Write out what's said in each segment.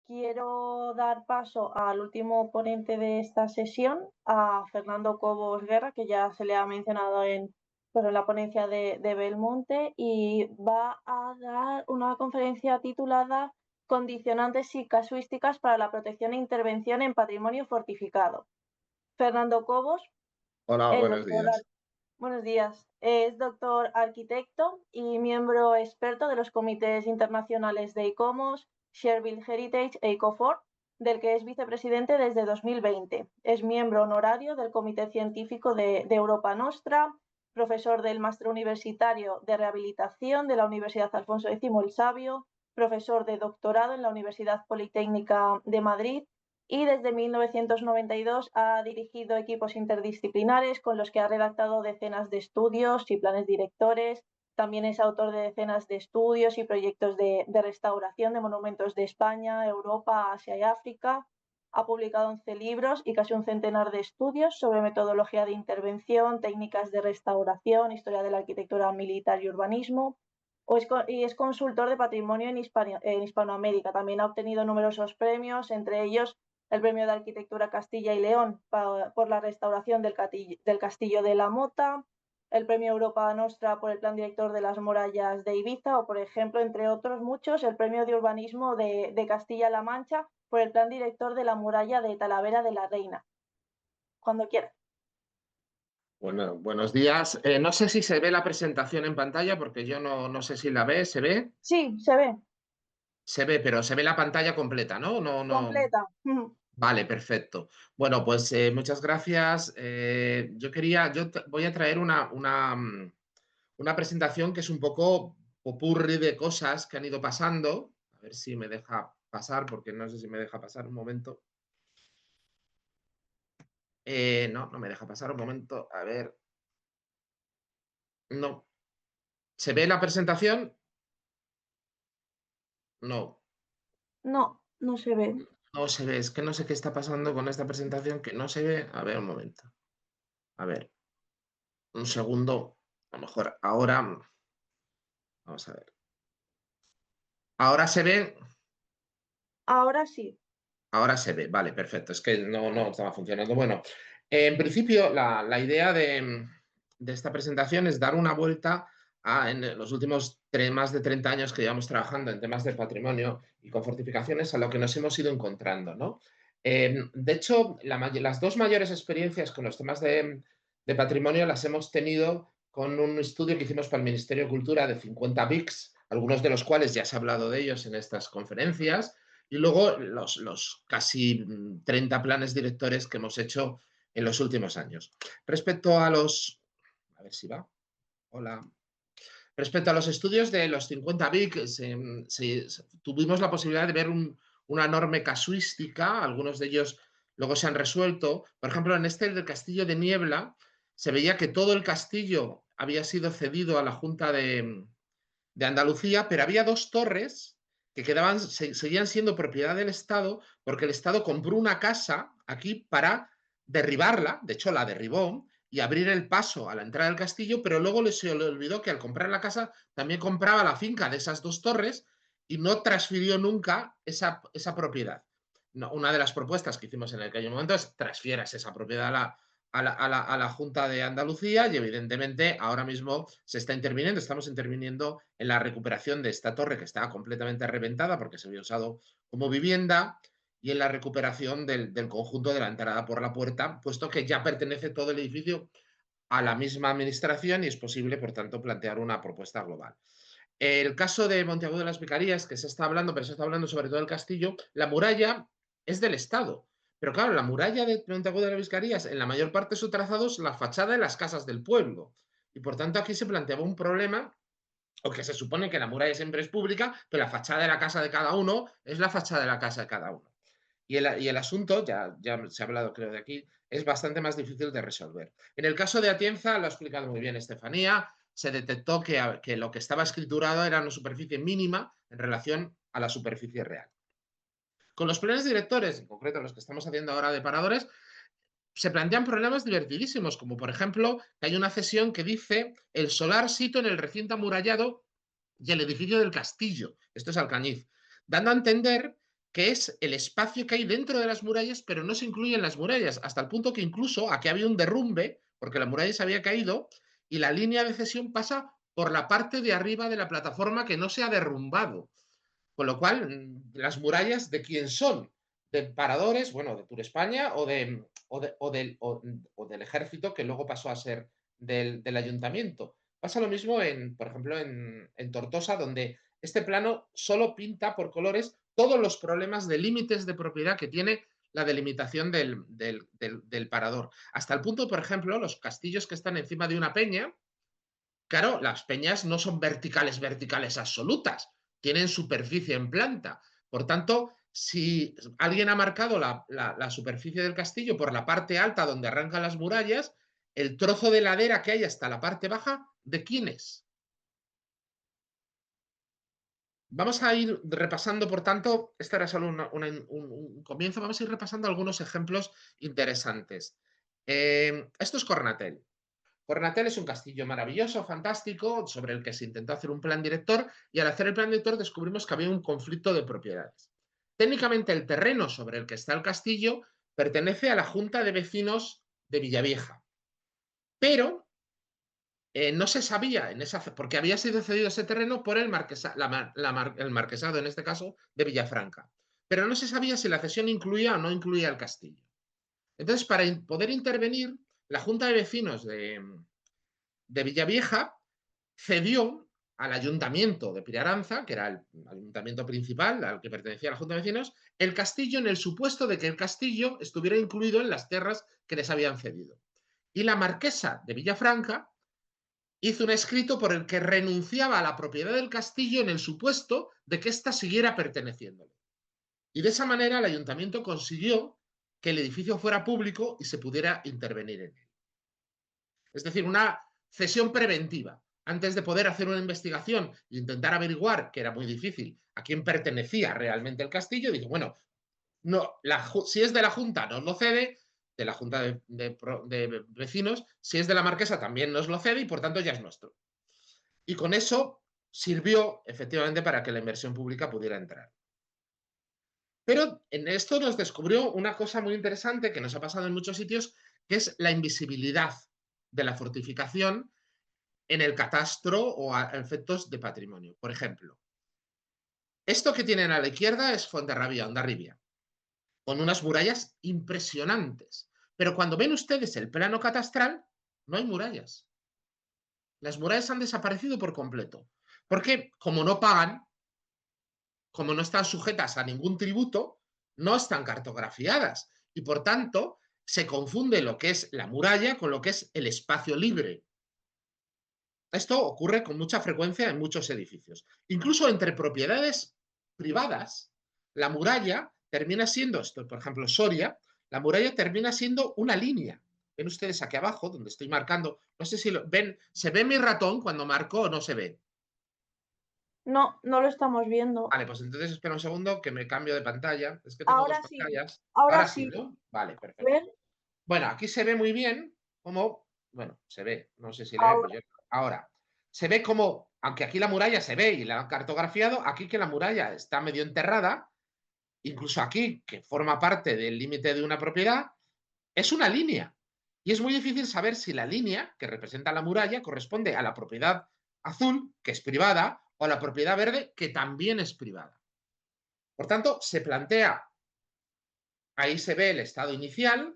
quiero dar paso al último ponente de esta sesión, a Fernando Cobos Guerra, que ya se le ha mencionado en la ponencia de Belmonte, y va a dar una conferencia titulada Condicionantes y casuísticas para la protección e intervención en patrimonio fortificado. Fernando Cobos Hola, es buenos doctor, días. buenos días, es doctor arquitecto y miembro experto de los comités internacionales de ICOMOS, Sherville Heritage e ICOFOR, del que es vicepresidente desde 2020. Es miembro honorario del Comité Científico de Europa Nostra, profesor del Máster Universitario de Rehabilitación de la Universidad Alfonso X el Sabio, profesor de doctorado en la Universidad Politécnica de Madrid y desde 1992 ha dirigido equipos interdisciplinares con los que ha redactado decenas de estudios y planes directores. También es autor de decenas de estudios y proyectos de restauración de monumentos de España, Europa, Asia y África. Ha publicado 11 libros y casi un centenar de estudios sobre metodología de intervención, técnicas de restauración, historia de la arquitectura militar y urbanismo. Y es consultor de patrimonio en Hispanoamérica. También ha obtenido numerosos premios, entre ellos el Premio de Arquitectura Castilla y León por la restauración del Castillo de la Mota, el Premio Europa Nostra por el Plan Director de las Murallas de Ibiza o, por ejemplo, entre otros muchos, el Premio de Urbanismo de Castilla-La Mancha por el Plan Director de la Muralla de Talavera de la Reina. Cuando quieras. Bueno, buenos días. No sé si se ve la presentación en pantalla porque yo no sé si la ve. ¿Se ve? Sí, se ve. Se ve, pero se ve la pantalla completa, ¿no? No. Completa. Vale, perfecto. Bueno, pues muchas gracias. Voy a traer una presentación que es un poco popurrí de cosas que han ido pasando. A ver si me deja pasar, porque no sé si me deja pasar un momento. No me deja pasar un momento. A ver. No. ¿Se ve la presentación? No. No, no se ve. No se ve, es que no sé qué está pasando con esta presentación que no se ve. A ver, un momento. A ver, un segundo. A lo mejor ahora. Vamos a ver. Ahora se ve. Ahora sí. Ahora se ve. Vale, perfecto. Es que no estaba funcionando. Bueno, en principio, la idea de esta presentación es dar una vuelta en los últimos más de 30 años que llevamos trabajando en temas de patrimonio y con fortificaciones a lo que nos hemos ido encontrando, ¿no? De hecho, las dos mayores experiencias con los temas de patrimonio las hemos tenido con un estudio que hicimos para el Ministerio de Cultura de 50 BICs, algunos de los cuales ya se ha hablado de ellos en estas conferencias, y luego los casi 30 planes directores que hemos hecho en los últimos años. Respecto a los... A ver si va. Hola. Respecto a los estudios de los 50 BIC, tuvimos la posibilidad de ver una enorme casuística, algunos de ellos luego se han resuelto. Por ejemplo, en este del Castillo de Niebla, se veía que todo el castillo había sido cedido a la Junta de Andalucía, pero había dos torres que seguían siendo propiedad del Estado porque el Estado compró una casa aquí para derribarla, de hecho la derribó, y abrir el paso a la entrada del castillo, pero luego se le olvidó que al comprar la casa también compraba la finca de esas dos torres y no transfirió nunca esa propiedad. No, una de las propuestas que hicimos en aquel momento es transfieras esa propiedad a la Junta de Andalucía y evidentemente ahora mismo se está interviniendo, estamos interviniendo en la recuperación de esta torre que estaba completamente reventada porque se había usado como vivienda y en la recuperación del conjunto de la entrada por la puerta, puesto que ya pertenece todo el edificio a la misma administración y es posible, por tanto, plantear una propuesta global. El caso de Monteagudo de las Vicarías, que se está hablando, pero se está hablando sobre todo del castillo, la muralla es del Estado. Pero claro, la muralla de Monteagudo de las Vicarías, en la mayor parte de su trazado es la fachada de las casas del pueblo. Y por tanto aquí se planteaba un problema, o que se supone que la muralla siempre es pública, pero la fachada de la casa de cada uno es la fachada de la casa de cada uno. Y el asunto, ya se ha hablado creo de aquí, es bastante más difícil de resolver. En el caso de Atienza, lo ha explicado muy bien Estefanía, se detectó que lo que estaba escriturado era una superficie mínima en relación a la superficie real. Con los planes directores, en concreto los que estamos haciendo ahora de paradores, se plantean problemas divertidísimos, como por ejemplo que hay una cesión que dice el solar sito en el recinto amurallado y el edificio del castillo. Esto es Alcañiz, dando a entender que es el espacio que hay dentro de las murallas, pero no se incluyen las murallas, hasta el punto que incluso aquí había un derrumbe, porque la muralla se había caído, y la línea de cesión pasa por la parte de arriba de la plataforma que no se ha derrumbado. Con lo cual, las murallas, ¿de quién son? De paradores, bueno, de Tour España o del ejército, que luego pasó a ser del ayuntamiento. Pasa lo mismo, por ejemplo, en Tortosa, donde este plano solo pinta por colores todos los problemas de límites de propiedad que tiene la delimitación del parador. Hasta el punto, por ejemplo, los castillos que están encima de una peña, claro, las peñas no son verticales, verticales absolutas, tienen superficie en planta. Por tanto, si alguien ha marcado la superficie del castillo por la parte alta donde arrancan las murallas, el trozo de ladera que hay hasta la parte baja, ¿de quién es? Vamos a ir repasando, por tanto, este era solo un comienzo, vamos a ir repasando algunos ejemplos interesantes. Esto es Cornatel. Cornatel es un castillo maravilloso, fantástico, sobre el que se intentó hacer un plan director, y al hacer el plan director descubrimos que había un conflicto de propiedades. Técnicamente, el terreno sobre el que está el castillo pertenece a la Junta de Vecinos de Villavieja, pero no se sabía porque había sido cedido ese terreno por el marquesado, en este caso, de Villafranca. Pero no se sabía si la cesión incluía o no incluía el castillo. Entonces, para poder intervenir, la Junta de Vecinos de Villavieja cedió al ayuntamiento de Piraranza, que era el ayuntamiento principal al que pertenecía la Junta de Vecinos, el castillo, en el supuesto de que el castillo estuviera incluido en las tierras que les habían cedido. Y la marquesa de Villafranca hizo un escrito por el que renunciaba a la propiedad del castillo en el supuesto de que ésta siguiera perteneciéndole. Y de esa manera el ayuntamiento consiguió que el edificio fuera público y se pudiera intervenir en él. Es decir, una cesión preventiva. Antes de poder hacer una investigación e intentar averiguar, que era muy difícil, a quién pertenecía realmente el castillo, dijo, bueno, no, si es de la Junta nos lo cede, de la Junta de Vecinos, si es de la Marquesa también nos lo cede y por tanto ya es nuestro. Y con eso sirvió efectivamente para que la inversión pública pudiera entrar. Pero en esto nos descubrió una cosa muy interesante que nos ha pasado en muchos sitios, que es la invisibilidad de la fortificación en el catastro o a efectos de patrimonio. Por ejemplo, esto que tienen a la izquierda es Fuenterrabía, Hondarribia, con unas murallas impresionantes. Pero cuando ven ustedes el plano catastral, no hay murallas. Las murallas han desaparecido por completo. Porque como no pagan, como no están sujetas a ningún tributo, no están cartografiadas. Y por tanto, se confunde lo que es la muralla con lo que es el espacio libre. Esto ocurre con mucha frecuencia en muchos edificios. Incluso entre propiedades privadas, la muralla termina siendo, esto, por ejemplo, Soria, la muralla termina siendo una línea. Ven ustedes aquí abajo, donde estoy marcando, no sé si lo ven, ¿se ve mi ratón cuando marco o no se ve? No, no lo estamos viendo. Vale, pues entonces espera un segundo que me cambio de pantalla. Es que tengo dos Ahora sí, pantallas. ahora Ahora sí, sí. ¿no? Vale, perfecto. ¿Ven? Bueno, aquí se ve muy bien cómo, bueno, se ve, no sé si leerlo Ahora. yo. Ahora, se ve como, aunque aquí la muralla se ve y la han cartografiado, aquí que la muralla está medio enterrada, incluso aquí, que forma parte del límite de una propiedad, es una línea. Y es muy difícil saber si la línea que representa la muralla corresponde a la propiedad azul, que es privada, o a la propiedad verde, que también es privada. Por tanto, se plantea, ahí se ve el estado inicial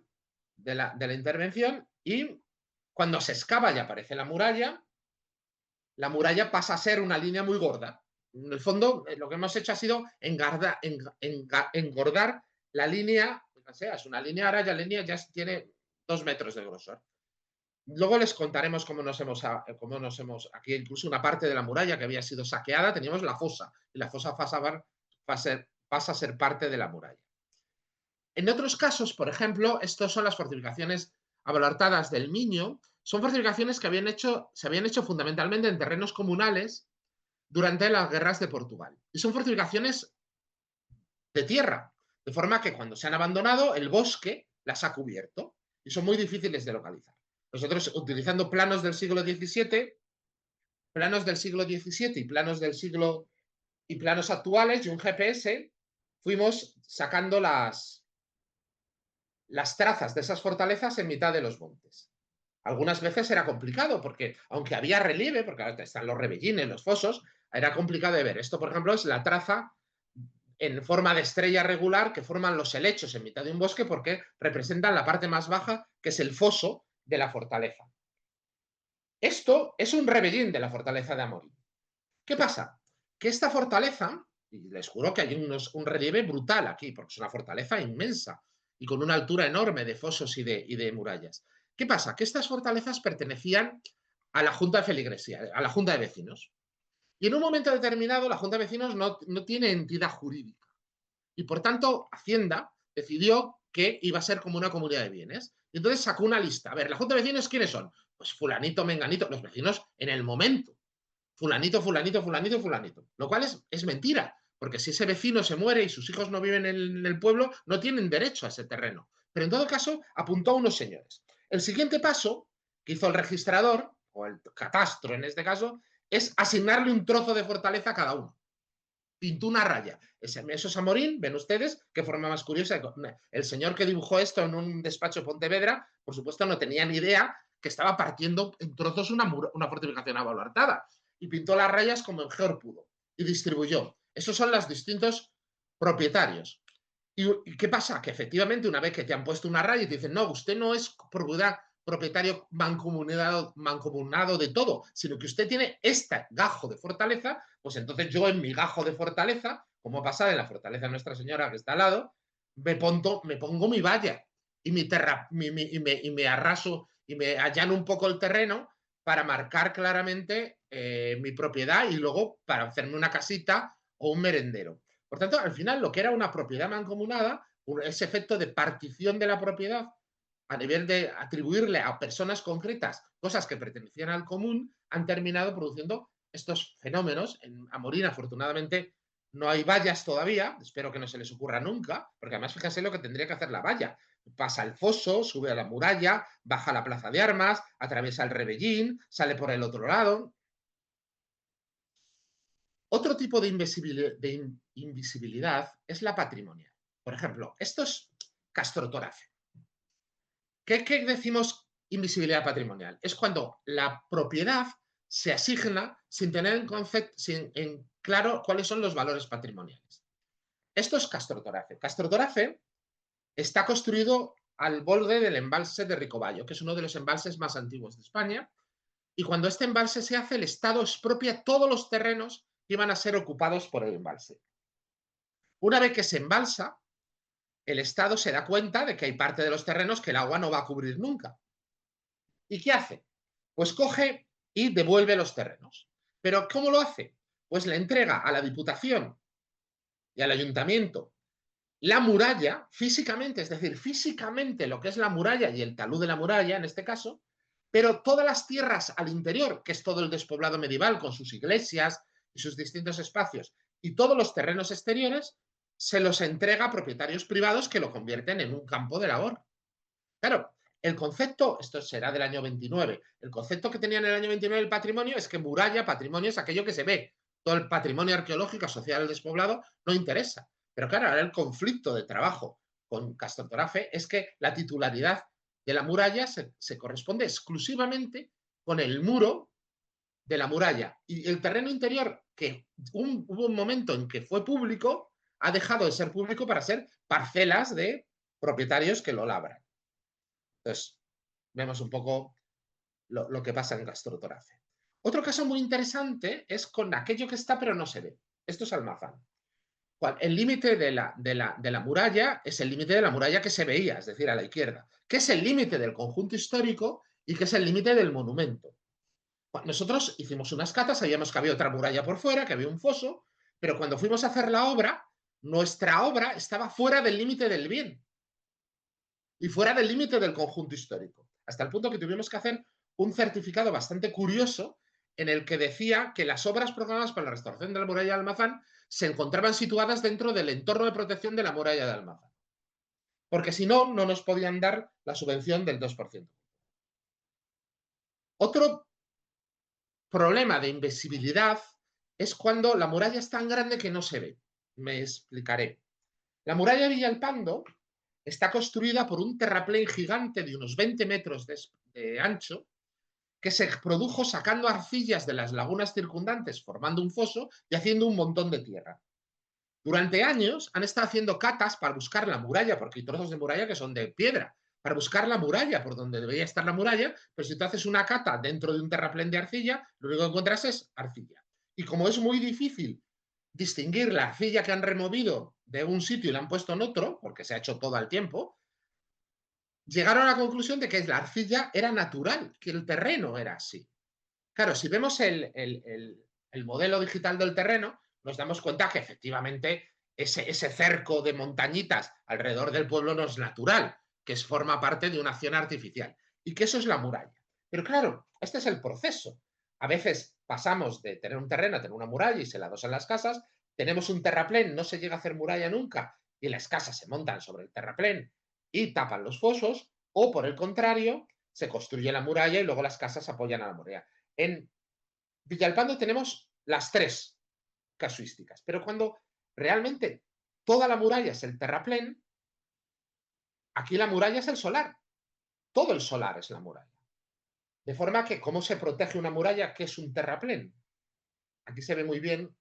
de la intervención y cuando se excava y aparece la muralla pasa a ser una línea muy gorda. En el fondo, lo que hemos hecho ha sido engordar la línea, o sea, es una línea, ahora ya la línea ya tiene 2 metros de grosor. Luego les contaremos cómo nos hemos, aquí incluso una parte de la muralla que había sido saqueada, teníamos la fosa, y la fosa pasa a ser parte de la muralla. En otros casos, por ejemplo, estas son las fortificaciones abalartadas del Miño, son fortificaciones que se habían hecho fundamentalmente en terrenos comunales durante las guerras de Portugal. Y son fortificaciones de tierra, de forma que cuando se han abandonado, el bosque las ha cubierto y son muy difíciles de localizar. Nosotros, utilizando planos del siglo XVII, y planos actuales y un GPS, fuimos sacando las trazas de esas fortalezas en mitad de los montes. Algunas veces era complicado porque, aunque había relieve, porque ahora están los rebellines, los fosos, era complicado de ver. Esto, por ejemplo, es la traza en forma de estrella regular que forman los helechos en mitad de un bosque porque representan la parte más baja, que es el foso de la fortaleza. Esto es un rebellín de la fortaleza de Amorín. ¿Qué pasa? Que esta fortaleza, y les juro que hay un relieve brutal aquí, porque es una fortaleza inmensa y con una altura enorme de fosos y de murallas. ¿Qué pasa? Que estas fortalezas pertenecían a la Junta de Feligresía, a la Junta de Vecinos. Y en un momento determinado la Junta de Vecinos no tiene entidad jurídica. Y por tanto, Hacienda decidió que iba a ser como una comunidad de bienes. Y entonces sacó una lista. A ver, ¿la Junta de Vecinos quiénes son? Pues fulanito, menganito, los vecinos en el momento. Fulanito, fulanito, fulanito, fulanito. Lo cual es mentira, porque si ese vecino se muere y sus hijos no viven en el pueblo, no tienen derecho a ese terreno. Pero en todo caso, apuntó a unos señores. El siguiente paso que hizo el registrador, o el catastro en este caso, es asignarle un trozo de fortaleza a cada uno. Pintó una raya. Eso es Amorín, ven ustedes, qué forma más curiosa. El señor que dibujó esto en un despacho de Pontevedra, por supuesto, no tenía ni idea que estaba partiendo en trozos una fortificación abaluartada. Y pintó las rayas como mejor pudo. Y distribuyó. Esos son los distintos propietarios. ¿Y qué pasa? Que efectivamente, una vez que te han puesto una raya y te dicen, no, usted no es propietario mancomunado de todo, sino que usted tiene este gajo de fortaleza, pues entonces yo en mi gajo de fortaleza, como pasa en la fortaleza de Nuestra Señora que está al lado, me pongo mi valla y me arraso y me allano un poco el terreno para marcar claramente mi propiedad y luego para hacerme una casita o un merendero. Por tanto, al final, lo que era una propiedad mancomunada, ese efecto de partición de la propiedad a nivel de atribuirle a personas concretas cosas que pertenecían al común, han terminado produciendo estos fenómenos. En Amorín, afortunadamente, no hay vallas todavía, espero que no se les ocurra nunca, porque además fíjense lo que tendría que hacer la valla. Pasa el foso, sube a la muralla, baja a la plaza de armas, atraviesa el rebellín, sale por el otro lado. Otro tipo de invisibilidad es la patrimonial. Por ejemplo, esto es Castrotorace. ¿Qué decimos invisibilidad patrimonial? Es cuando la propiedad se asigna sin tener en claro cuáles son los valores patrimoniales. Esto es Castrotorace. Castrotorace está construido al borde del embalse de Ricobayo, que es uno de los embalses más antiguos de España, y cuando este embalse se hace, el Estado expropia todos los terrenos que iban a ser ocupados por el embalse. Una vez que se embalsa, el Estado se da cuenta de que hay parte de los terrenos que el agua no va a cubrir nunca. ¿Y qué hace? Pues coge y devuelve los terrenos. ¿Pero cómo lo hace? Pues le entrega a la Diputación y al Ayuntamiento la muralla físicamente, es decir, físicamente lo que es la muralla y el talud de la muralla en este caso, pero todas las tierras al interior, que es todo el despoblado medieval con sus iglesias y sus distintos espacios, y todos los terrenos exteriores, se los entrega a propietarios privados que lo convierten en un campo de labor. Claro, el concepto, esto será del año 29, el concepto que tenía en el año 29 el patrimonio es que muralla, patrimonio es aquello que se ve. Todo el patrimonio arqueológico asociado al despoblado no interesa. Pero claro, ahora el conflicto de trabajo con Castrotorafe es que la titularidad de la muralla se corresponde exclusivamente con el muro de la muralla. Y el terreno interior, que hubo un momento en que fue público, ha dejado de ser público para ser parcelas de propietarios que lo labran. Entonces, vemos un poco lo que pasa en Castrotorace. Otro caso muy interesante es con aquello que está pero no se ve. Esto es Almazán. El límite de la muralla es el límite de la muralla que se veía, es decir, a la izquierda, que es el límite del conjunto histórico y que es el límite del monumento. Nosotros hicimos unas catas, sabíamos que había otra muralla por fuera, que había un foso, pero cuando fuimos a hacer la obra, nuestra obra estaba fuera del límite del bien y fuera del límite del conjunto histórico, hasta el punto que tuvimos que hacer un certificado bastante curioso en el que decía que las obras programadas para la restauración de la muralla de Almazán se encontraban situadas dentro del entorno de protección de la muralla de Almazán, porque si no, no nos podían dar la subvención del 2%. Otro problema de invisibilidad es cuando la muralla es tan grande que no se ve. Me explicaré. La muralla de Villalpando está construida por un terraplén gigante de unos 20 metros de ancho que se produjo sacando arcillas de las lagunas circundantes, formando un foso y haciendo un montón de tierra. Durante años han estado haciendo catas para buscar la muralla, porque hay trozos de muralla que son de piedra, para buscar la muralla, por donde debería estar la muralla, pero si tú haces una cata dentro de un terraplén de arcilla, lo único que encuentras es arcilla. Y como es muy difícil distinguir la arcilla que han removido de un sitio y la han puesto en otro, porque se ha hecho todo al tiempo, llegaron a la conclusión de que la arcilla era natural, que el terreno era así. Claro, si vemos el modelo digital del terreno, nos damos cuenta que efectivamente ese cerco de montañitas alrededor del pueblo no es natural, que forma parte de una acción artificial y que eso es la muralla. Pero claro, este es el proceso. A veces pasamos de tener un terreno a tener una muralla y se la adosan las casas, tenemos un terraplén, no se llega a hacer muralla nunca y las casas se montan sobre el terraplén y tapan los fosos, o por el contrario, se construye la muralla y luego las casas apoyan a la muralla. En Villalpando tenemos las tres casuísticas, pero cuando realmente toda la muralla es el terraplén, aquí la muralla es el solar, todo el solar es la muralla. De forma que, ¿cómo se protege una muralla que es un terraplén? Aquí se ve muy bien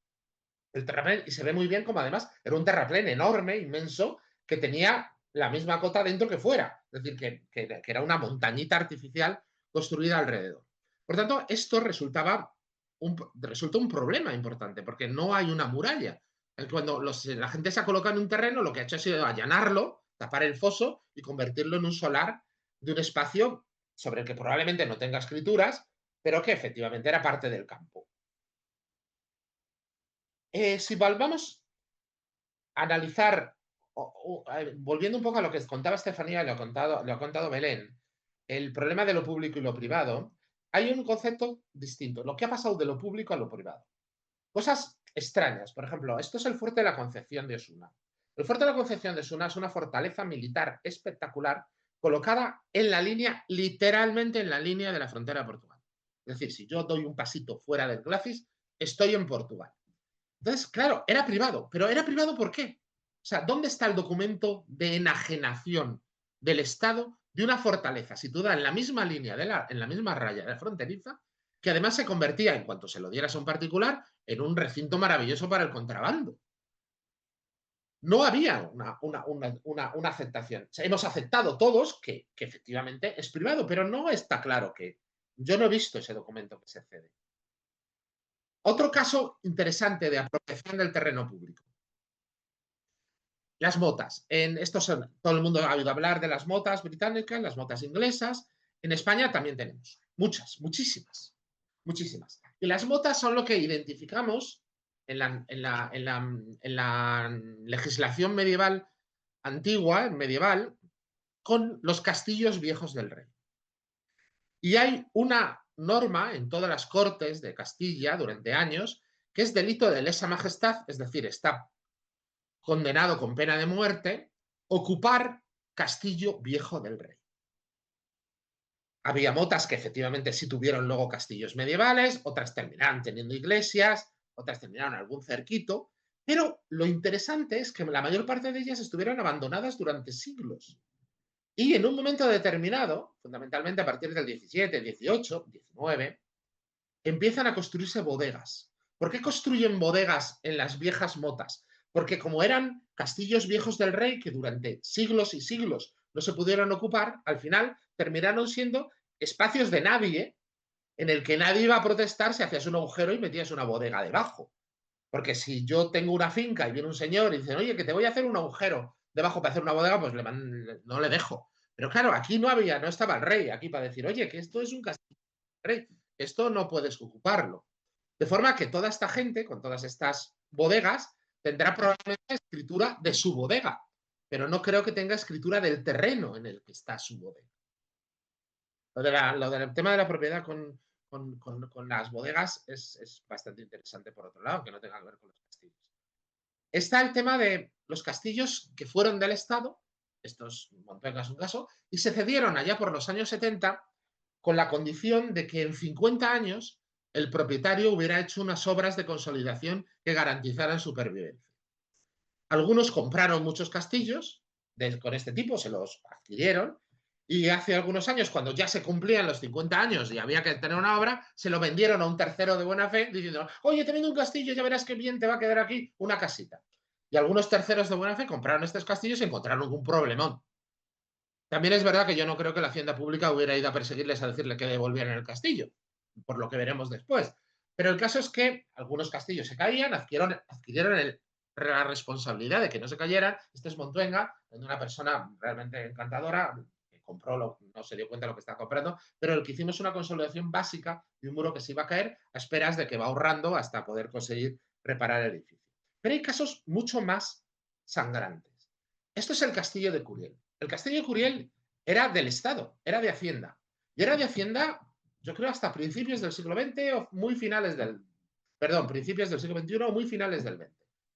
el terraplén y se ve muy bien como además era un terraplén enorme, inmenso, que tenía la misma cota dentro que fuera, es decir, que era una montañita artificial construida alrededor. Por tanto, esto resulta un problema importante, porque no hay una muralla. Cuando la gente se ha colocado en un terreno, lo que ha hecho ha sido allanarlo, tapar el foso y convertirlo en un solar de un espacio sobre el que probablemente no tenga escrituras, pero que efectivamente era parte del campo. Si volvamos a analizar, volviendo un poco a lo que contaba Estefanía y lo ha contado Belén, el problema de lo público y lo privado, hay un concepto distinto, lo que ha pasado de lo público a lo privado. Cosas extrañas, por ejemplo, esto es el fuerte de la Concepción de Osuna. El fuerte de la Concepción de Osuna es una fortaleza militar espectacular colocada en la línea, literalmente en la línea de la frontera de Portugal. Es decir, si yo doy un pasito fuera del Glacis, estoy en Portugal. Entonces, claro, era privado, pero ¿era privado por qué? O sea, ¿dónde está el documento de enajenación del Estado de una fortaleza situada en la misma línea, en la misma raya de la fronteriza, que además se convertía, en cuanto se lo dieras a un particular, en un recinto maravilloso para el contrabando? No había una aceptación. O sea, hemos aceptado todos que efectivamente es privado, pero no está claro que... Yo no he visto ese documento que se cede. Otro caso interesante de apropiación del terreno público. Las motas. Todo el mundo ha oído hablar de las motas británicas, las motas inglesas. En España también tenemos muchas, muchísimas, muchísimas. Y las motas son lo que identificamos en la legislación medieval antigua, medieval, con los castillos viejos del rey. Y hay una norma en todas las cortes de Castilla durante años que es delito de lesa majestad, es decir, está condenado con pena de muerte, ocupar castillo viejo del rey. Había motas que efectivamente sí tuvieron luego castillos medievales, otras terminaron teniendo iglesias, otras terminaron algún cerquito, pero lo interesante es que la mayor parte de ellas estuvieron abandonadas durante siglos. Y en un momento determinado, fundamentalmente a partir del 17, 18, 19, empiezan a construirse bodegas. ¿Por qué construyen bodegas en las viejas motas? Porque como eran castillos viejos del rey que durante siglos y siglos no se pudieron ocupar, al final terminaron siendo espacios de nadie en el que nadie iba a protestar si hacías un agujero y metías una bodega debajo. Porque si yo tengo una finca y viene un señor y dice, oye, que te voy a hacer un agujero debajo para hacer una bodega, pues no le dejo. Pero claro, aquí no estaba el rey aquí para decir, oye, que esto es un castillo del rey, esto no puedes ocuparlo. De forma que toda esta gente, con todas estas bodegas, tendrá probablemente escritura de su bodega, pero no creo que tenga escritura del terreno en el que está su bodega. Lo del tema de la propiedad con las bodegas es bastante interesante por otro lado, que no tenga que ver con los castillos. Está el tema de los castillos que fueron del Estado, estos Montvenga es un caso, y se cedieron allá por los años 70 con la condición de que en 50 años el propietario hubiera hecho unas obras de consolidación que garantizaran supervivencia. Algunos compraron muchos castillos con este tipo, se los adquirieron, y hace algunos años, cuando ya se cumplían los 50 años y había que tener una obra, se lo vendieron a un tercero de buena fe diciendo: oye, te vendo un castillo, ya verás qué bien te va a quedar aquí una casita. Y algunos terceros de buena fe compraron estos castillos y encontraron un problemón. También es verdad que yo no creo que la hacienda pública hubiera ido a perseguirles a decirle que devolvieran el castillo, por lo que veremos después. Pero el caso es que algunos castillos se caían, adquirieron la responsabilidad de que no se cayeran. Este es Montuenga, una persona realmente encantadora, que compró, no se dio cuenta de lo que estaba comprando, pero el que hicimos una consolidación básica de un muro que se iba a caer a esperas de que va ahorrando hasta poder conseguir reparar el edificio. Pero hay casos mucho más sangrantes. Esto es el castillo de Curiel. El castillo de Curiel era del Estado, era de Hacienda. Y era de Hacienda, yo creo, hasta principios del siglo XX o muy finales principios del siglo XXI o muy finales del XX.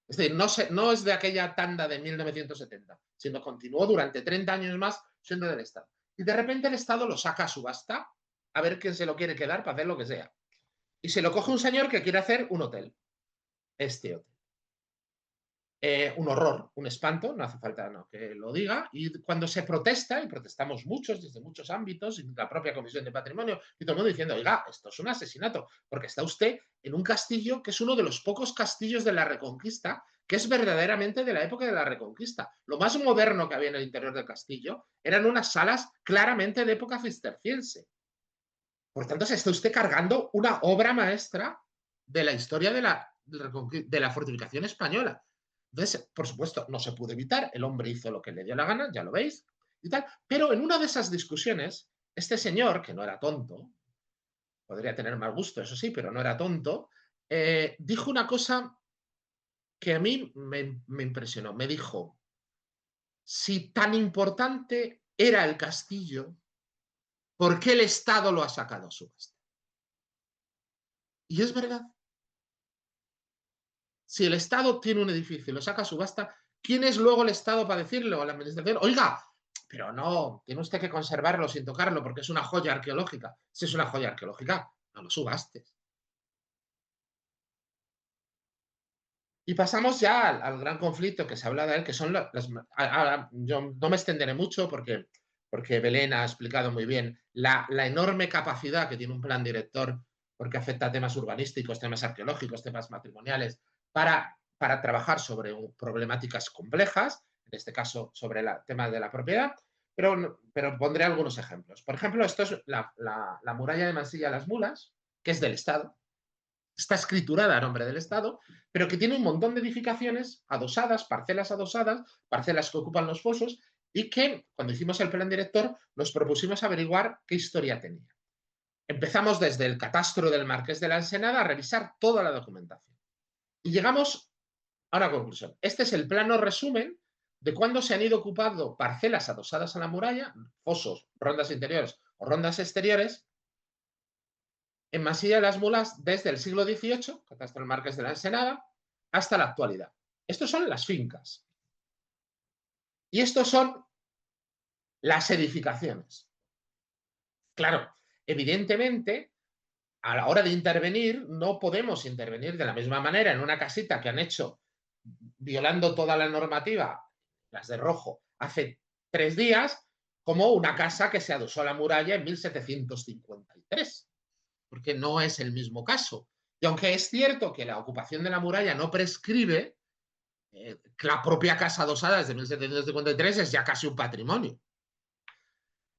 Es decir, no es de aquella tanda de 1970, sino continuó durante 30 años más siendo del Estado. Y de repente el Estado lo saca a subasta a ver quién se lo quiere quedar para hacer lo que sea. Y se lo coge un señor que quiere hacer un hotel. Este hotel. Un horror, un espanto, no hace falta que lo diga, y cuando se protesta, y protestamos muchos desde muchos ámbitos, y la propia Comisión de Patrimonio, y todo el mundo diciendo: oiga, esto es un asesinato, porque está usted en un castillo que es uno de los pocos castillos de la Reconquista que es verdaderamente de la época de la Reconquista. Lo más moderno que había en el interior del castillo eran unas salas claramente de época cisterciense. Por tanto, se está usted cargando una obra maestra de la historia de la fortificación española. Entonces, por supuesto, no se pudo evitar, el hombre hizo lo que le dio la gana, ya lo veis, y tal, pero en una de esas discusiones, este señor, que no era tonto, podría tener mal gusto, eso sí, pero no era tonto, dijo una cosa que a mí me impresionó. Me dijo: si tan importante era el castillo, ¿por qué el Estado lo ha sacado a subasta? Y es verdad. Si el Estado tiene un edificio y lo saca a subasta, ¿quién es luego el Estado para decirle a la administración: oiga, pero no, tiene usted que conservarlo sin tocarlo porque es una joya arqueológica? Si es una joya arqueológica, no lo subastes. Y pasamos ya al gran conflicto que se habla de él, que son yo no me extenderé mucho porque Belén ha explicado muy bien la enorme capacidad que tiene un plan director, porque afecta a temas urbanísticos, temas arqueológicos, temas matrimoniales, para trabajar sobre problemáticas complejas, en este caso sobre el tema de la propiedad, pero pondré algunos ejemplos. Por ejemplo, esto es la muralla de Mansilla las Mulas, que es del Estado, está escriturada a nombre del Estado, pero que tiene un montón de edificaciones adosadas, parcelas que ocupan los fosos, y que cuando hicimos el plan director nos propusimos averiguar qué historia tenía. Empezamos desde el catastro del Marqués de la Ensenada a revisar toda la documentación. Y llegamos a una conclusión. Este es el plano resumen de cuándo se han ido ocupando parcelas adosadas a la muralla, fosos, rondas interiores o rondas exteriores, en Masilla de las Mulas desde el siglo XVIII, catastro del Marqués de la Ensenada, hasta la actualidad. Estos son las fincas. Y estos son las edificaciones. Claro, evidentemente, a la hora de intervenir, no podemos intervenir de la misma manera en una casita que han hecho violando toda la normativa, las de rojo, hace 3 días, como una casa que se adosó a la muralla en 1753. Porque no es el mismo caso. Y aunque es cierto que la ocupación de la muralla no prescribe, la propia casa adosada desde 1753 es ya casi un patrimonio.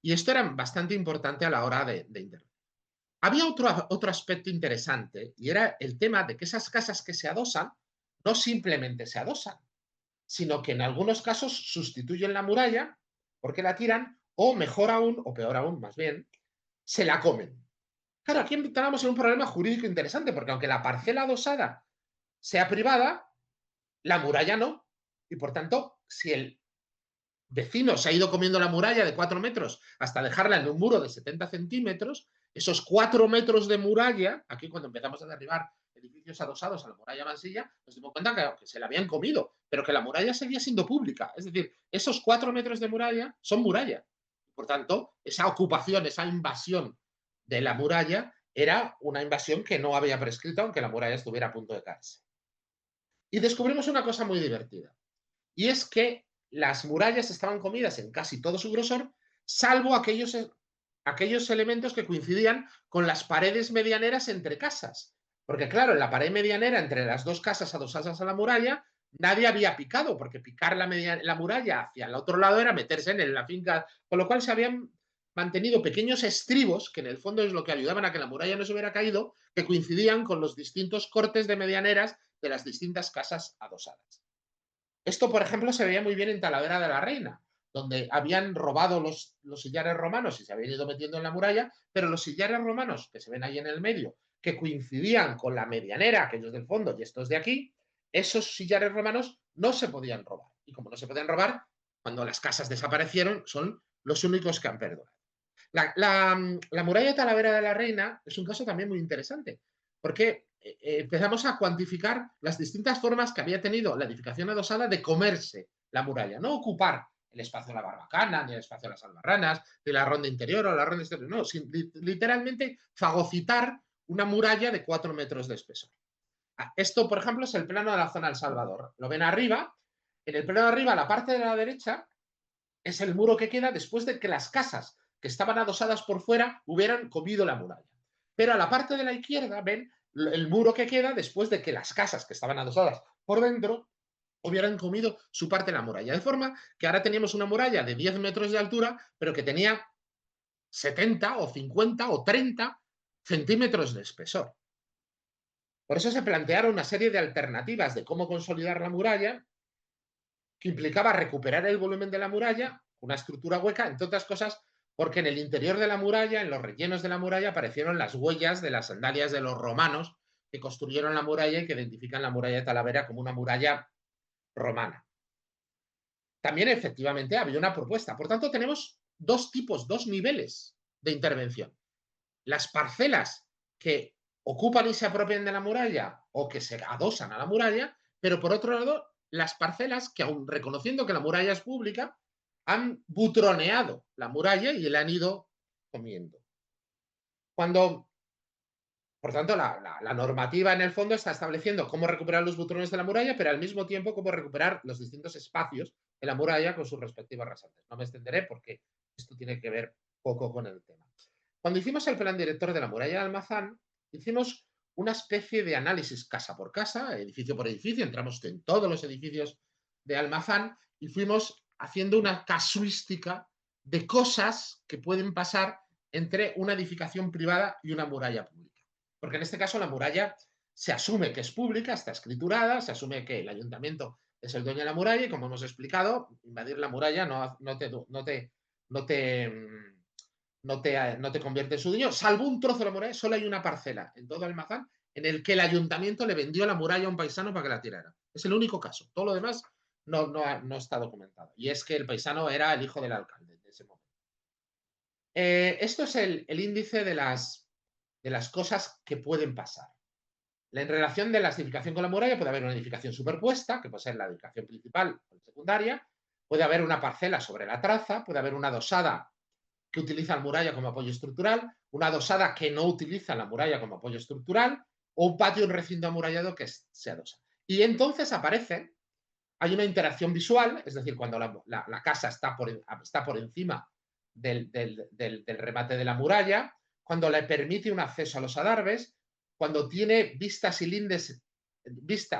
Y esto era bastante importante a la hora de intervenir. Había otro aspecto interesante y era el tema de que esas casas que se adosan no simplemente se adosan, sino que en algunos casos sustituyen la muralla porque la tiran o mejor aún, o peor aún más bien, se la comen. Claro, aquí entramos en un problema jurídico interesante, porque aunque la parcela adosada sea privada, la muralla no. Y por tanto, si el vecino se ha ido comiendo la muralla de 4 metros hasta dejarla en un muro de 70 centímetros, esos 4 metros de muralla, aquí cuando empezamos a derribar edificios adosados a la muralla Mansilla, nos dimos cuenta que se la habían comido, pero que la muralla seguía siendo pública. Es decir, esos 4 metros de muralla son muralla. Por tanto, esa ocupación, esa invasión de la muralla era una invasión que no había prescrito, aunque la muralla estuviera a punto de caerse. Y descubrimos una cosa muy divertida. y es que las murallas estaban comidas en casi todo su grosor, salvo aquellos elementos que coincidían con las paredes medianeras entre casas. Porque claro, en la pared medianera entre las dos casas adosadas a la muralla, nadie había picado, porque picar la muralla hacia el otro lado era meterse en la finca, con lo cual se habían mantenido pequeños estribos, que en el fondo es lo que ayudaban a que la muralla no se hubiera caído, que coincidían con los distintos cortes de medianeras de las distintas casas adosadas. Esto, por ejemplo, se veía muy bien en Talavera de la Reina, donde habían robado los sillares romanos y se habían ido metiendo en la muralla, pero los sillares romanos que se ven ahí en el medio, que coincidían con la medianera, aquellos del fondo y estos de aquí, esos sillares romanos no se podían robar. Y como no se podían robar, cuando las casas desaparecieron, son los únicos que han perdurado. La muralla de Talavera de la Reina es un caso también muy interesante, porque empezamos a cuantificar las distintas formas que había tenido la edificación adosada de comerse la muralla, no ocupar el espacio de la barbacana, ni el espacio de las albarranas, ni la ronda interior o la ronda exterior, no, literalmente fagocitar una muralla de 4 metros de espesor. Esto, por ejemplo, es el plano de la zona del Salvador. Lo ven arriba. En el plano de arriba, la parte de la derecha, es el muro que queda después de que las casas que estaban adosadas por fuera hubieran comido la muralla. Pero a la parte de la izquierda ven el muro que queda después de que las casas que estaban adosadas por dentro hubieran comido su parte de la muralla. De forma que ahora teníamos una muralla de 10 metros de altura, pero que tenía 70 o 50 o 30 centímetros de espesor. Por eso se plantearon una serie de alternativas de cómo consolidar la muralla, que implicaba recuperar el volumen de la muralla, una estructura hueca, entre otras cosas, porque en el interior de la muralla, en los rellenos de la muralla, aparecieron las huellas de las sandalias de los romanos que construyeron la muralla y que identifican la muralla de Talavera como una muralla romana. También, efectivamente, había una propuesta. Por tanto, tenemos dos tipos, dos niveles de intervención. Las parcelas que ocupan y se apropian de la muralla o que se adosan a la muralla, pero por otro lado, las parcelas que, aun reconociendo que la muralla es pública, han butroneado la muralla y la han ido comiendo. Cuando, por tanto, la normativa en el fondo está estableciendo cómo recuperar los butrones de la muralla, pero al mismo tiempo cómo recuperar los distintos espacios de la muralla con sus respectivos rasantes. No me extenderé porque esto tiene que ver poco con el tema. Cuando hicimos el plan director de la muralla de Almazán, hicimos una especie de análisis casa por casa, edificio por edificio, entramos en todos los edificios de Almazán y fuimos haciendo una casuística de cosas que pueden pasar entre una edificación privada y una muralla pública. Porque en este caso la muralla se asume que es pública, está escriturada, se asume que el ayuntamiento es el dueño de la muralla y, como hemos explicado, invadir la muralla no te convierte en su dueño, salvo un trozo de la muralla. Solo hay una parcela en todo Almazán en el que el ayuntamiento le vendió la muralla a un paisano para que la tirara. Es el único caso. Todo lo demás no está documentado. Y es que el paisano era el hijo del alcalde de ese momento. Esto es el índice de las cosas que pueden pasar. En relación de la edificación con la muralla, puede haber una edificación superpuesta, que puede ser la edificación principal o secundaria, puede haber una parcela sobre la traza, puede haber una adosada que utiliza la muralla como apoyo estructural, una adosada que no utiliza la muralla como apoyo estructural, o un patio, un recinto amurallado que se adosa. Y entonces hay una interacción visual, es decir, cuando la casa está por encima del remate de la muralla, cuando le permite un acceso a los adarves, cuando tiene vistas y lindes,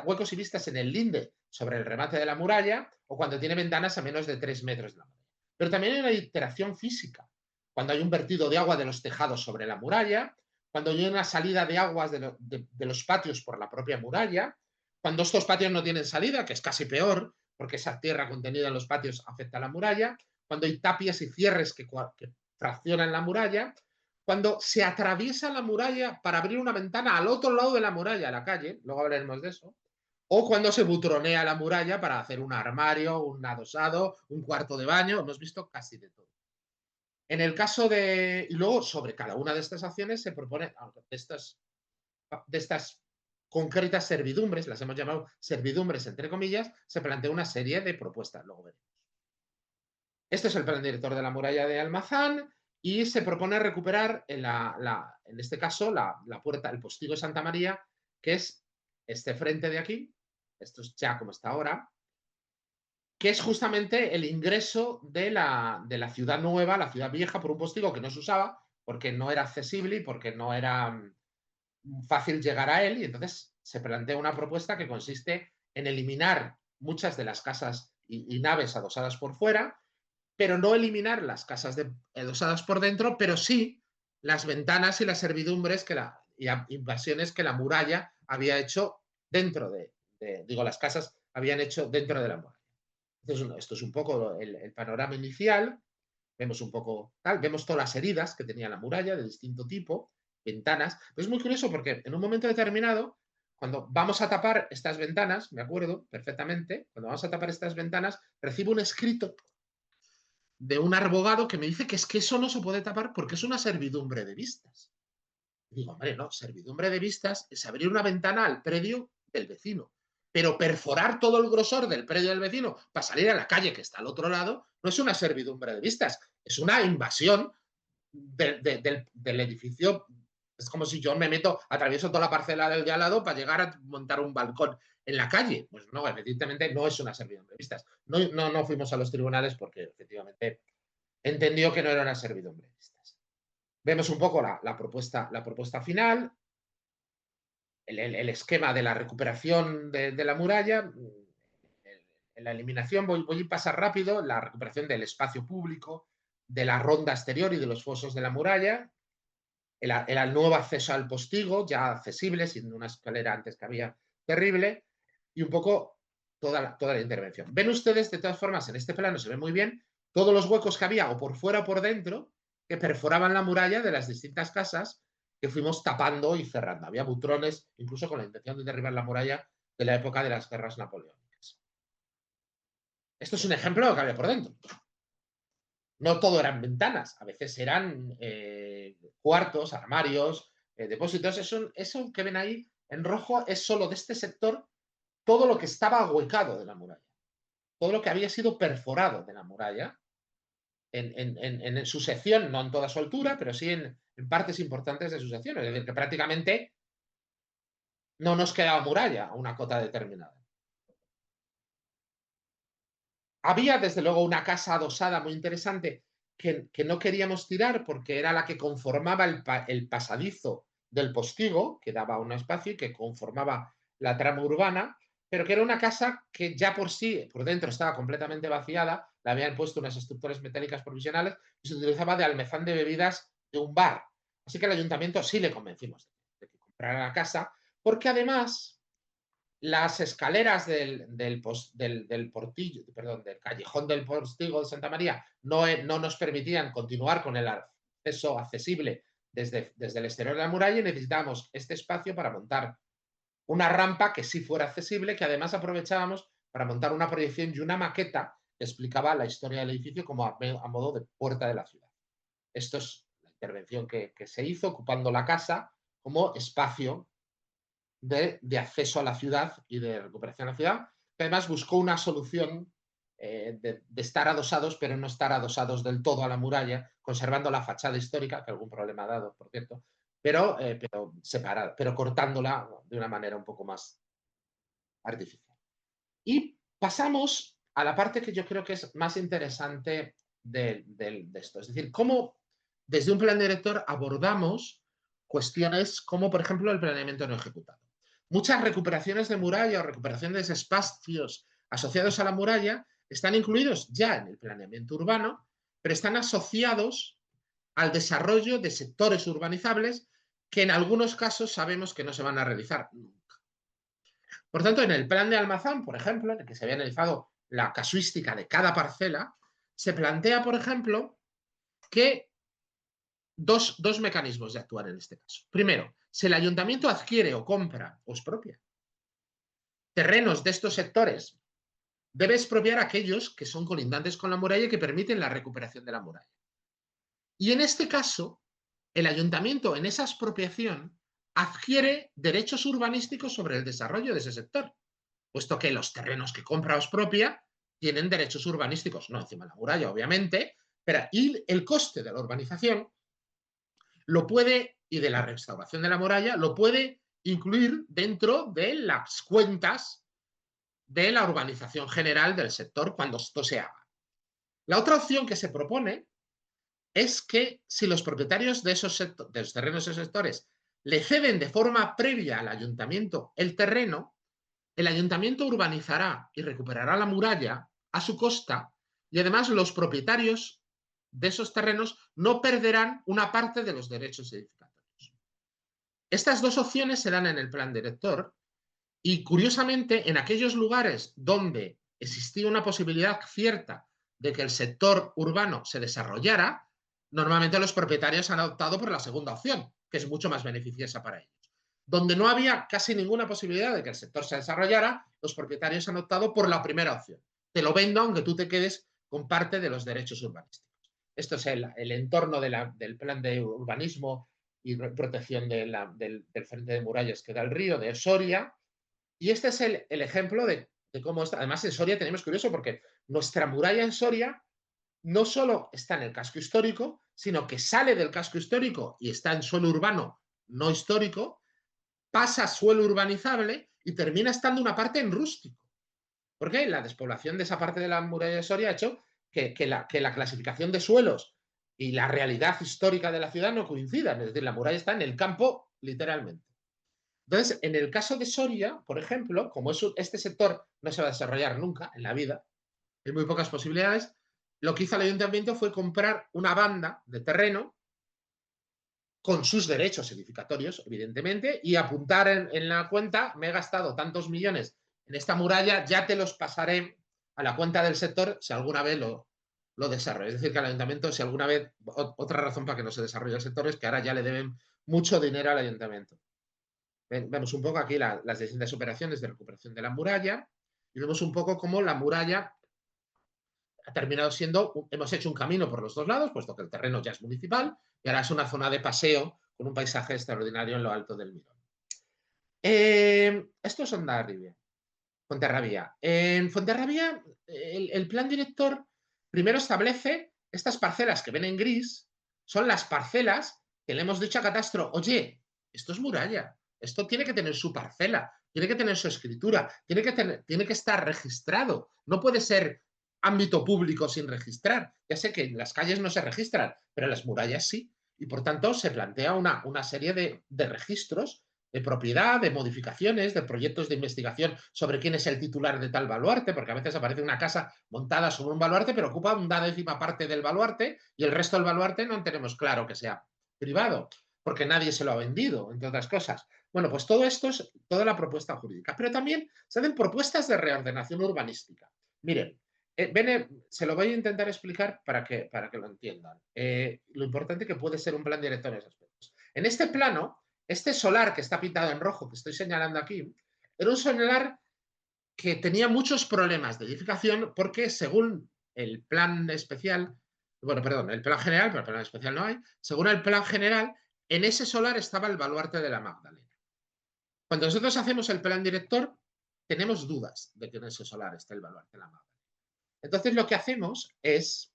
huecos y vistas en el linde sobre el remate de la muralla, o cuando tiene ventanas a menos de 3 metros de la muralla. Pero también hay una interacción física, cuando hay un vertido de agua de los tejados sobre la muralla, cuando hay una salida de aguas de los patios por la propia muralla, cuando estos patios no tienen salida, que es casi peor, porque esa tierra contenida en los patios afecta a la muralla, cuando hay tapias y cierres que fraccionan la muralla, cuando se atraviesa la muralla para abrir una ventana al otro lado de la muralla, a la calle, luego hablaremos de eso, o cuando se butronea la muralla para hacer un armario, un adosado, un cuarto de baño. Hemos visto casi de todo. En el caso de... Y luego, sobre cada una de estas acciones se propone, de estas concretas servidumbres, las hemos llamado servidumbres entre comillas, se plantea una serie de propuestas, luego veremos. Este es el plan director de la muralla de Almazán y se propone recuperar, en este caso, la puerta, el postigo de Santa María, que es este frente de aquí. Esto es ya como está ahora. que es justamente el ingreso de la ciudad nueva, la ciudad vieja, por un postigo que no se usaba porque no era accesible y porque no era fácil llegar a él, y entonces se plantea una propuesta que consiste en eliminar muchas de las casas y naves adosadas por fuera, pero no eliminar las casas adosadas por dentro, pero sí las ventanas y las servidumbres y invasiones que la muralla había hecho dentro digo, las casas habían hecho dentro de la muralla. Entonces, esto es un poco el panorama inicial. Vemos un poco tal, vemos todas las heridas que tenía la muralla de distinto tipo, ventanas. Pero es muy curioso porque en un momento determinado, cuando vamos a tapar estas ventanas, me acuerdo perfectamente, cuando vamos a tapar estas ventanas, recibo un escrito de un abogado que me dice que es que eso no se puede tapar porque es una servidumbre de vistas. Y digo, hombre, no, servidumbre de vistas es abrir una ventana al predio del vecino. Pero perforar todo el grosor del predio del vecino para salir a la calle que está al otro lado no es una servidumbre de vistas, es una invasión del edificio. Es como si yo me meto, atravieso toda la parcela del de al lado para llegar a montar un balcón en la calle. Pues no, evidentemente no es una servidumbre de vistas. No fuimos a los tribunales porque efectivamente entendió que no era una servidumbre de vistas. Vemos un poco la propuesta final, el esquema de la recuperación de la muralla, en la eliminación, voy a pasar rápido, la recuperación del espacio público, de la ronda exterior y de los fosos de la muralla, el nuevo acceso al postigo, ya accesible, sin una escalera antes que había terrible, y un poco toda la intervención. Ven ustedes, de todas formas, en este plano se ve muy bien todos los huecos que había, o por fuera o por dentro, que perforaban la muralla de las distintas casas que fuimos tapando y cerrando. Había butrones, incluso con la intención de derribar la muralla de la época de las guerras napoleónicas. Esto es un ejemplo de lo que había por dentro. No todo eran ventanas, a veces eran cuartos, armarios, depósitos. Eso que ven ahí en rojo es solo de este sector todo lo que estaba ahuecado de la muralla, todo lo que había sido perforado de la muralla en su sección, no en toda su altura, pero sí en partes importantes de su sección. Es decir, que prácticamente no nos quedaba muralla a una cota determinada. Había, desde luego, una casa adosada muy interesante que no queríamos tirar porque era la que conformaba el pasadizo del postigo, que daba un espacio y que conformaba la trama urbana, pero que era una casa que ya por sí, por dentro, estaba completamente vaciada, le habían puesto unas estructuras metálicas provisionales y se utilizaba de almazán de bebidas de un bar. Así que al ayuntamiento sí le convencimos de que comprara la casa, porque además las escaleras del portillo, perdón, del callejón del postigo de Santa María no nos permitían continuar con el acceso accesible desde el exterior de la muralla y necesitábamos este espacio para montar una rampa que sí fuera accesible, que además aprovechábamos para montar una proyección y una maqueta que explicaba la historia del edificio como a modo de puerta de la ciudad. Esto es la intervención que se hizo ocupando la casa como espacio de acceso a la ciudad y de recuperación a la ciudad, que además buscó una solución de estar adosados, pero no estar adosados del todo a la muralla, conservando la fachada histórica, que algún problema ha dado, por cierto, pero separada, pero cortándola de una manera un poco más artificial. Y pasamos a la parte que yo creo que es más interesante de esto, es decir, cómo desde un plan director abordamos cuestiones como, por ejemplo, el planeamiento no ejecutado. Muchas recuperaciones de muralla o recuperación de espacios asociados a la muralla están incluidos ya en el planeamiento urbano, pero están asociados al desarrollo de sectores urbanizables que en algunos casos sabemos que no se van a realizar nunca. Por tanto, en el plan de Almazán, por ejemplo, en el que se había analizado la casuística de cada parcela, se plantea, por ejemplo, que dos mecanismos de actuar en este caso. Primero, si el ayuntamiento adquiere o compra o expropia terrenos de estos sectores, debe expropiar aquellos que son colindantes con la muralla y que permiten la recuperación de la muralla. Y en este caso, el ayuntamiento en esa expropiación adquiere derechos urbanísticos sobre el desarrollo de ese sector, puesto que los terrenos que compra o expropia tienen derechos urbanísticos, no encima de la muralla, obviamente, pero y el coste de la urbanización lo puede, y de la restauración de la muralla, lo puede incluir dentro de las cuentas de la urbanización general del sector cuando esto se haga. La otra opción que se propone es que si los propietarios de de los terrenos de esos sectores le ceden de forma previa al ayuntamiento el ayuntamiento urbanizará y recuperará la muralla a su costa y además los propietarios de esos terrenos no perderán una parte de los derechos edificatorios. Estas dos opciones se dan en el plan director y, curiosamente, en aquellos lugares donde existía una posibilidad cierta de que el sector urbano se desarrollara, normalmente los propietarios han optado por la segunda opción, que es mucho más beneficiosa para ellos. Donde no había casi ninguna posibilidad de que el sector se desarrollara, los propietarios han optado por la primera opción. Te lo vendo aunque tú te quedes con parte de los derechos urbanísticos. Esto es el entorno del plan de urbanismo y protección del frente de murallas que da el río, de Soria, y este es el ejemplo de cómo está. Además, en Soria tenemos curioso porque nuestra muralla en Soria no solo está en el casco histórico, sino que sale del casco histórico y está en suelo urbano no histórico, pasa a suelo urbanizable y termina estando una parte en rústico. Porque la despoblación de esa parte de la muralla de Soria ha hecho que la clasificación de suelos y la realidad histórica de la ciudad no coincidan. Es decir, la muralla está en el campo literalmente. Entonces, en el caso de Soria, por ejemplo, como este sector no se va a desarrollar nunca en la vida, hay muy pocas posibilidades, lo que hizo el ayuntamiento fue comprar una banda de terreno con sus derechos edificatorios, evidentemente, y apuntar en la cuenta, me he gastado tantos millones en esta muralla, ya te los pasaré a la cuenta del sector si alguna vez lo desarrolla. Es decir, que al ayuntamiento, si alguna vez, otra razón para que no se desarrolle el sector es que ahora ya le deben mucho dinero al ayuntamiento. Vemos un poco aquí las distintas operaciones de recuperación de la muralla y vemos un poco cómo la muralla ha terminado siendo, hemos hecho un camino por los dos lados, puesto que el terreno ya es municipal y ahora es una zona de paseo con un paisaje extraordinario en lo alto del Mirón. Esto es Hondarribia, Fuenterrabía. En Fuenterrabía, el plan director primero establece estas parcelas que ven en gris, son las parcelas que le hemos dicho a Catastro, oye, esto es muralla, esto tiene que tener su parcela, tiene que tener su escritura, tiene que estar registrado, no puede ser ámbito público sin registrar. Ya sé que en las calles no se registran, pero en las murallas sí, y por tanto se plantea una serie de registros de propiedad, de modificaciones, de proyectos de investigación sobre quién es el titular de tal baluarte, porque a veces aparece una casa montada sobre un baluarte, pero ocupa una décima parte del baluarte y el resto del baluarte no tenemos claro que sea privado, porque nadie se lo ha vendido, entre otras cosas. Bueno, pues todo esto es toda la propuesta jurídica, pero también se hacen propuestas de reordenación urbanística. Miren, se lo voy a intentar explicar para que lo entiendan. Lo importante que puede ser un plan director en esos aspectos. En este plano, este solar que está pintado en rojo, que estoy señalando aquí, era un solar que tenía muchos problemas de edificación porque según el plan especial, bueno, perdón, el plan general, pero el plan especial no hay, según el plan general, en ese solar estaba el baluarte de la Magdalena. Cuando nosotros hacemos el plan director, tenemos dudas de que en ese solar esté el baluarte de la Magdalena. Entonces lo que hacemos es,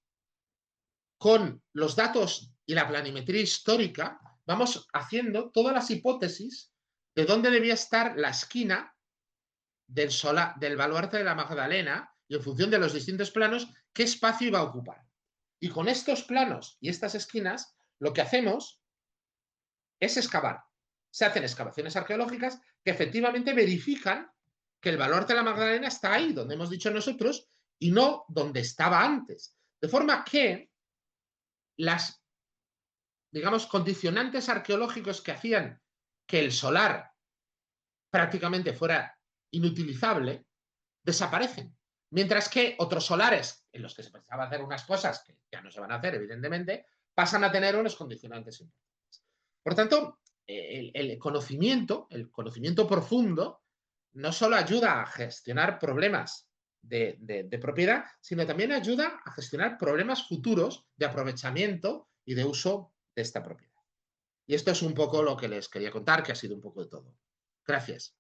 con los datos y la planimetría histórica, vamos haciendo todas las hipótesis de dónde debía estar la esquina del baluarte de la Magdalena y en función de los distintos planos, qué espacio iba a ocupar. Y con estos planos y estas esquinas, lo que hacemos es excavar. Se hacen excavaciones arqueológicas que efectivamente verifican que el baluarte de la Magdalena está ahí, donde hemos dicho nosotros, y no donde estaba antes. De forma que las, digamos, condicionantes arqueológicos que hacían que el solar prácticamente fuera inutilizable, desaparecen. Mientras que otros solares, en los que se pensaba hacer unas cosas que ya no se van a hacer, evidentemente, pasan a tener unos condicionantes importantes. Por tanto, el conocimiento profundo, no solo ayuda a gestionar problemas de propiedad, sino también ayuda a gestionar problemas futuros de aprovechamiento y de uso de esta propiedad. Y esto es un poco lo que les quería contar, que ha sido un poco de todo. Gracias.